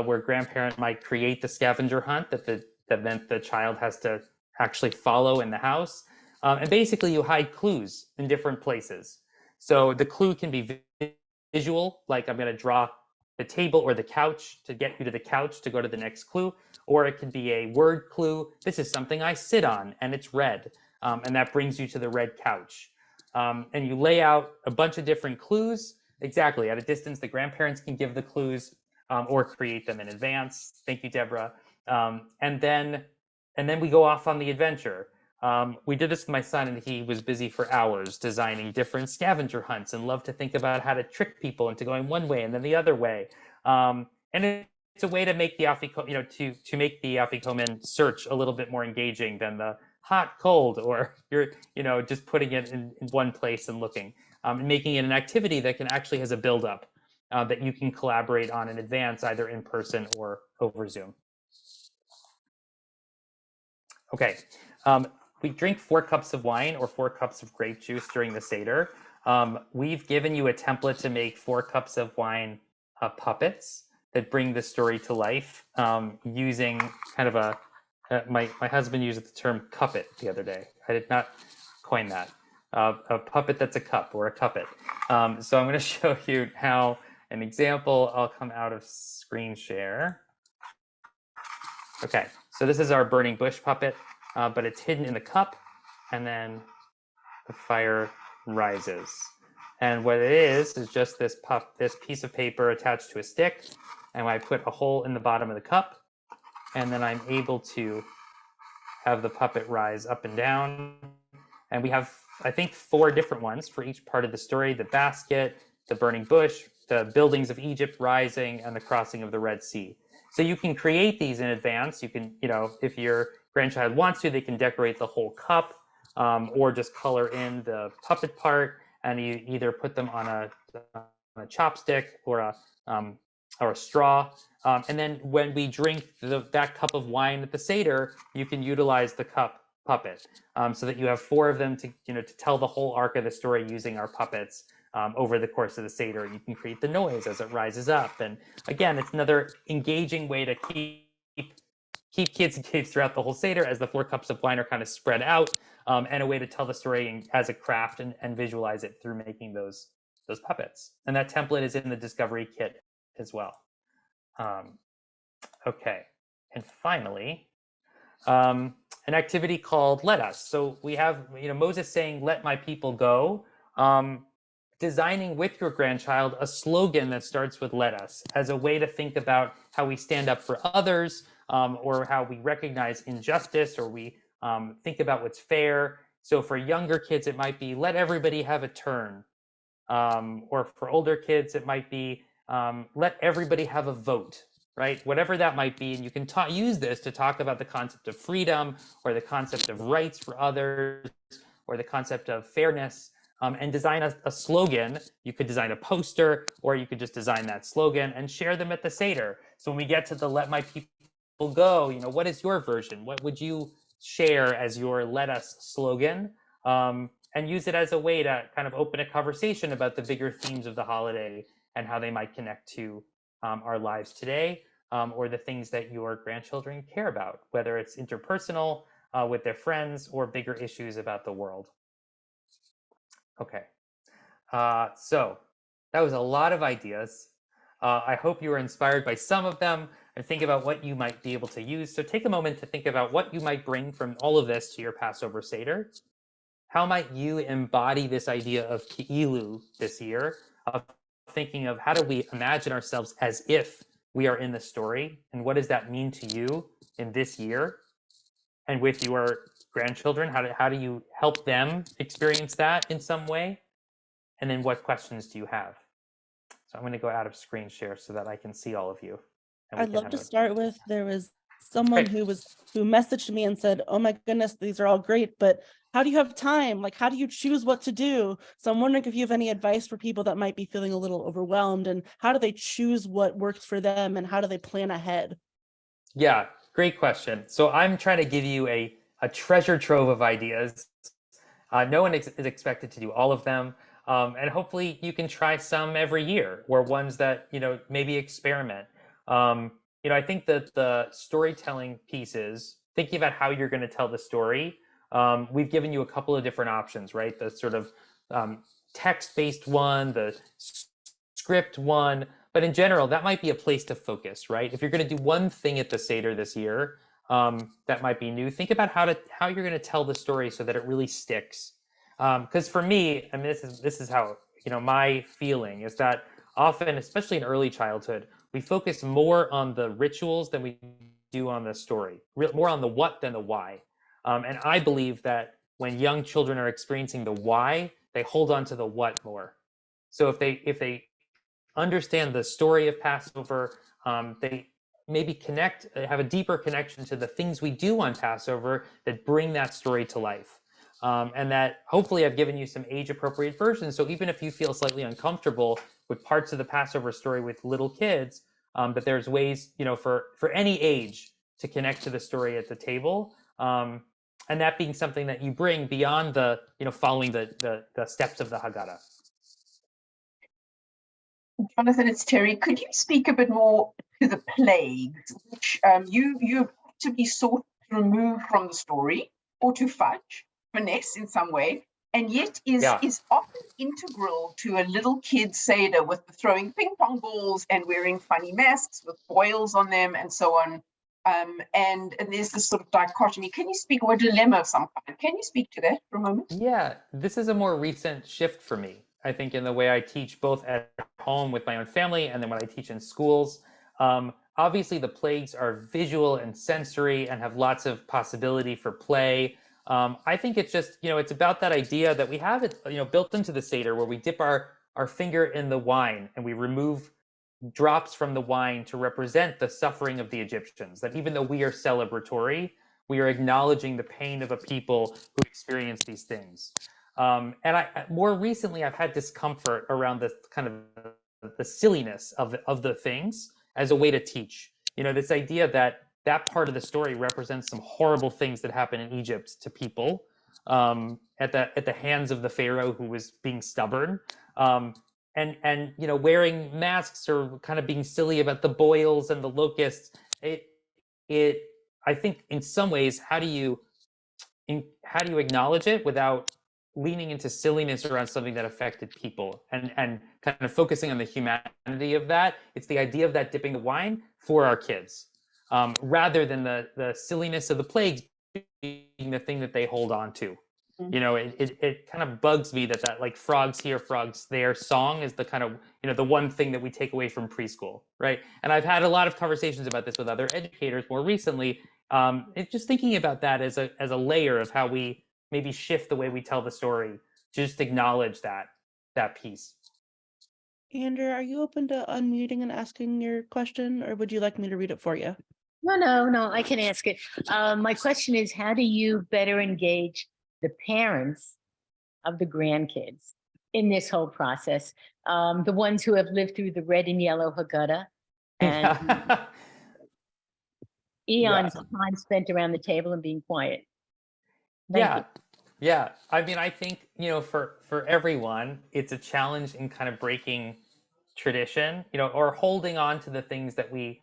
where grandparent might create the scavenger hunt that then the child has to actually follow in the house. And basically you hide clues in different places. So the clue can be visual, like I'm going to draw the table or the couch to get you to the couch to go to the next clue, or it can be a word clue. This is something I sit on and it's red, and that brings you to the red couch. And you lay out a bunch of different clues. Exactly, at a distance, the grandparents can give the clues or create them in advance. Thank you, Deborah. And then we go off on the adventure. We did this with my son, and he was busy for hours designing different scavenger hunts and loved to think about how to trick people into going one way and then the other way. And it's a way to make the to make the Afikoman search a little bit more engaging than the hot, cold, or you're just putting it in one place and looking, and making it an activity that can actually has a buildup that you can collaborate on in advance, either in person or over Zoom. Okay, we drink 4 cups of wine or 4 cups of grape juice during the Seder. We've given you a template to make 4 cups of wine puppets that bring the story to life using kind of a, my husband used the term cuppet the other day. I did not coin that. A puppet that's a cup or a cuppet. So I'm going to show you how an example. I'll come out of screen share. Okay, so this is our burning bush puppet, but it's hidden in the cup, and then the fire rises. And what it is just this piece of paper attached to a stick, and I put a hole in the bottom of the cup, and then I'm able to have the puppet rise up and down. And we have, I think, 4 different ones for each part of the story: the basket, the burning bush, the buildings of Egypt rising, and the crossing of the Red Sea. So you can create these in advance. You can, if your grandchild wants to, they can decorate the whole cup, or just color in the puppet part, and you either put them on a chopstick or a straw. And then when we drink that cup of wine at the Seder, you can utilize the cup puppet, so that you have 4 of them to tell the whole arc of the story using our puppets. Over the course of the Seder, you can create the noise as it rises up. And again, it's another engaging way to keep kids engaged throughout the whole Seder as the 4 cups of wine are kind of spread out, and a way to tell the story as a craft and visualize it through making those puppets. And that template is in the Discovery Kit as well. Okay, and finally, an activity called Let Us. So we have Moses saying, "Let my people go." Designing with your grandchild a slogan that starts with "Let Us" as a way to think about how we stand up for others, or how we recognize injustice, or we think about what's fair. So for younger kids, it might be "Let everybody have a turn," or for older kids, it might be "Let everybody have a vote." Right, whatever that might be, and you can use this to talk about the concept of freedom, or the concept of rights for others, or the concept of fairness. And design a slogan. You could design a poster, or you could just design that slogan and share them at the Seder. So when we get to the "Let my people go," what is your version? What would you share as your "Let us" slogan? And use it as a way to kind of open a conversation about the bigger themes of the holiday and how they might connect to our lives today, or the things that your grandchildren care about, whether it's interpersonal with their friends or bigger issues about the world. Okay, so that was a lot of ideas. I hope you were inspired by some of them and think about what you might be able to use. So take a moment to think about what you might bring from all of this to your Passover Seder. How might you embody this idea of Ki'ilu this year, of thinking of how do we imagine ourselves as if we are in the story, and what does that mean to you in this year? And with your grandchildren, how do you help them experience that in some way? And then what questions do you have? So I'm going to go out of screen share so that I can see all of you. I'd love to start with, there was someone who messaged me and said, "Oh my goodness, these are all great, but how do you have time? Like, how do you choose what to do?" So I'm wondering if you have any advice for people that might be feeling a little overwhelmed, and how do they choose what works for them, and how do they plan ahead? Yeah, great question. So I'm trying to give you a treasure trove of ideas. No one is expected to do all of them. And hopefully you can try some every year, or ones that, maybe experiment. I think that the storytelling pieces, thinking about how you're going to tell the story, we've given you a couple of different options, right? The sort of text-based one, the script one, but in general, that might be a place to focus, right? If you're going to do one thing at the Seder this year, that might be new. Think about how you're going to tell the story so that it really sticks. Because for me, I mean, this is how, my feeling is that often, especially in early childhood, we focus more on the rituals than we do on the story, more on the what than the why. And I believe that when young children are experiencing the why, they hold on to the what more. So if they understand the story of Passover, they maybe have a deeper connection to the things we do on Passover that bring that story to life. And that hopefully I've given you some age appropriate versions. So even if you feel slightly uncomfortable with parts of the Passover story with little kids, that there's ways, for any age to connect to the story at the table. And that being something that you bring beyond following the steps of the Haggadah. Jonathan, it's Terry. Could you speak a bit more to the plagues, which you actively sought to remove from the story or to finesse in some way, and yet is often integral to a little kid's Seder with the throwing ping pong balls and wearing funny masks with boils on them and so on. And there's this sort of dichotomy. Can you speak, or a dilemma of some kind? Can you speak to that for a moment? Yeah, this is a more recent shift for me, I think, in the way I teach both at home with my own family and then when I teach in schools. Obviously, the plagues are visual and sensory and have lots of possibility for play. I think it's just, it's about that idea that we have it, built into the Seder where we dip our finger in the wine and we remove drops from the wine to represent the suffering of the Egyptians, that even though we are celebratory, we are acknowledging the pain of a people who experience these things. And more recently, I've had discomfort around the kind of the silliness of the things as a way to teach. This idea that part of the story represents some horrible things that happen in Egypt to people at the hands of the Pharaoh who was being stubborn. And wearing masks or kind of being silly about the boils and the locusts. I think in some ways, how do you acknowledge it without leaning into silliness around something that affected people and kind of focusing on the humanity of that? It's the idea of that dipping the wine for our kids, rather than the silliness of the plagues being the thing that they hold on to. It kind of bugs me that like frogs here, frogs there song is the kind of, the one thing that we take away from preschool, right? And I've had a lot of conversations about this with other educators more recently. It's just thinking about that as a layer of how we maybe shift the way we tell the story to just acknowledge that piece. Andrew, are you open to unmuting and asking your question, or would you like me to read it for you? No, I can ask it. My question is, how do you better engage the parents of the grandkids in this whole process? The ones who have lived through the red and yellow Haggadah and eons of time spent around the table and being quiet. Thank you. Yeah. I mean, I think, for everyone, it's a challenge in kind of breaking tradition, or holding on to the things that we,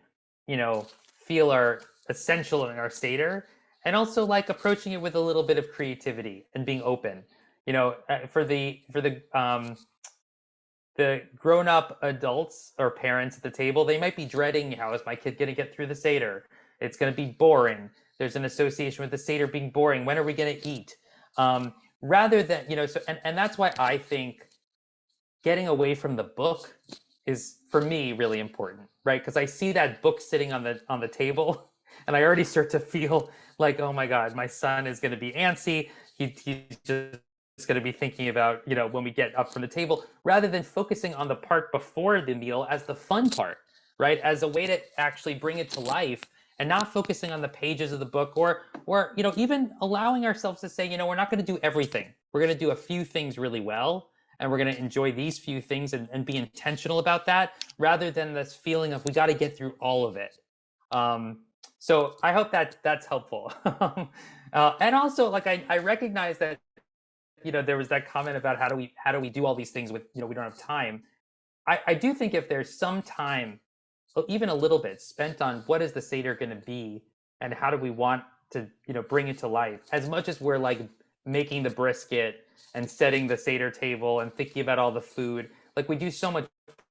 feel are essential in our Seder, and also like approaching it with a little bit of creativity and being open. For the grown-up adults or parents at the table, they might be dreading, how is my kid going to get through the Seder? It's going to be boring. There's an association with the Seder being boring. When are we going to eat? Rather than, and that's why I think getting away from the book is, for me, really important, right? Because I see that book sitting on the table, and I already start to feel like, oh my God, my son is going to be antsy. He's just going to be thinking about, when we get up from the table, rather than focusing on the part before the meal as the fun part, right? As a way to actually bring it to life, and not focusing on the pages of the book, or even allowing ourselves to say, we're not going to do everything. We're going to do a few things really well, and we're going to enjoy these few things and be intentional about that, rather than this feeling of we got to get through all of it. So I hope that's helpful. And also, like, I recognize that, there was that comment about how do we do all these things with, we don't have time. I do think if there's some time, even a little bit, spent on what is the Seder going to be and how do we want to, bring it to life, as much as we're like making the brisket and setting the Seder table and thinking about all the food, like we do so much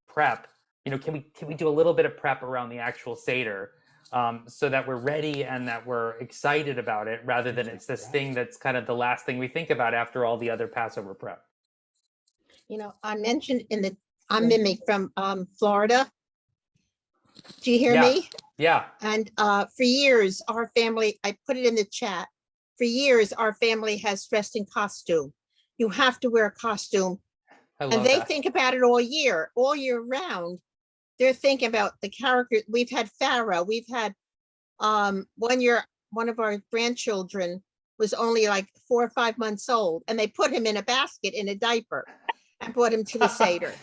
prep, can we do a little bit of prep around the actual Seder? so that we're ready and that we're excited about it, rather than it's this thing that's kind of the last thing we think about after all the other Passover prep. You know, I mentioned I'm Mimi from Florida. Do you hear Yeah. me? Yeah. And for years, our family, I put it in the chat, for years, our family has dressed in costume. You have to wear a costume. I love And they that. think about it all year round. They're thinking about the character. We've had Pharaoh. We've had 1 year, one of our grandchildren was only like 4 or 5 months old, and they put him in a basket in a diaper and brought him to the Seder.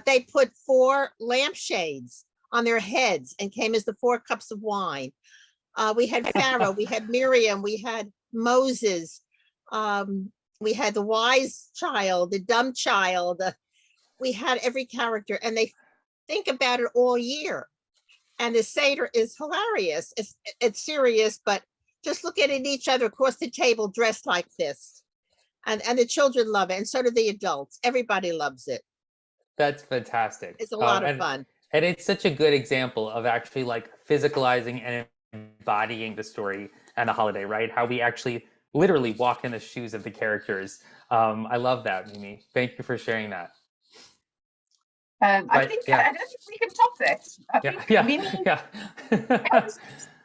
They put 4 lampshades on their heads and came as the 4 cups of wine. We had Pharaoh, we had Miriam, we had Moses, we had the wise child, the dumb child. We had every character, and they think about it all year. And the Seder is hilarious. It's serious, but just look at each other across the table dressed like this. And the children love it, and so do the adults. Everybody loves it. That's fantastic. It's a lot of fun. And it's such a good example of actually like physicalizing and embodying the story and the holiday, right? How we actually literally walk in the shoes of the characters. I love that, Mimi. Thank you for sharing that. I don't think we can top that. I think Mimi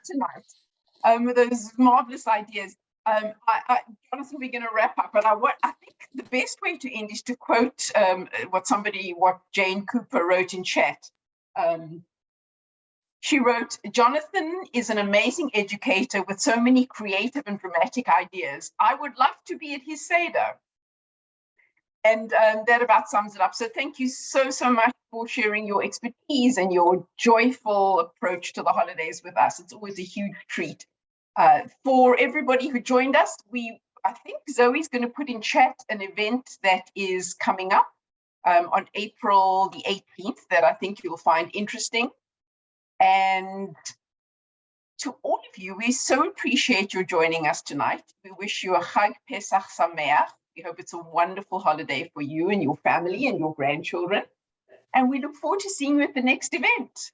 tonight with those marvelous ideas. Jonathan, we're going to wrap up, but I think the best way to end is to quote what Jane Cooper wrote in chat. She wrote, "Jonathan is an amazing educator with so many creative and dramatic ideas. I would love to be at his Seder." And that about sums it up. So thank you so much for sharing your expertise and your joyful approach to the holidays with us. It's always a huge treat. For everybody who joined us, I think Zoe's going to put in chat an event that is coming up on April the 18th that I think you'll find interesting. And to all of you, we so appreciate your joining us tonight. We wish you a Chag Pesach Sameach. We hope it's a wonderful holiday for you and your family and your grandchildren. And we look forward to seeing you at the next event.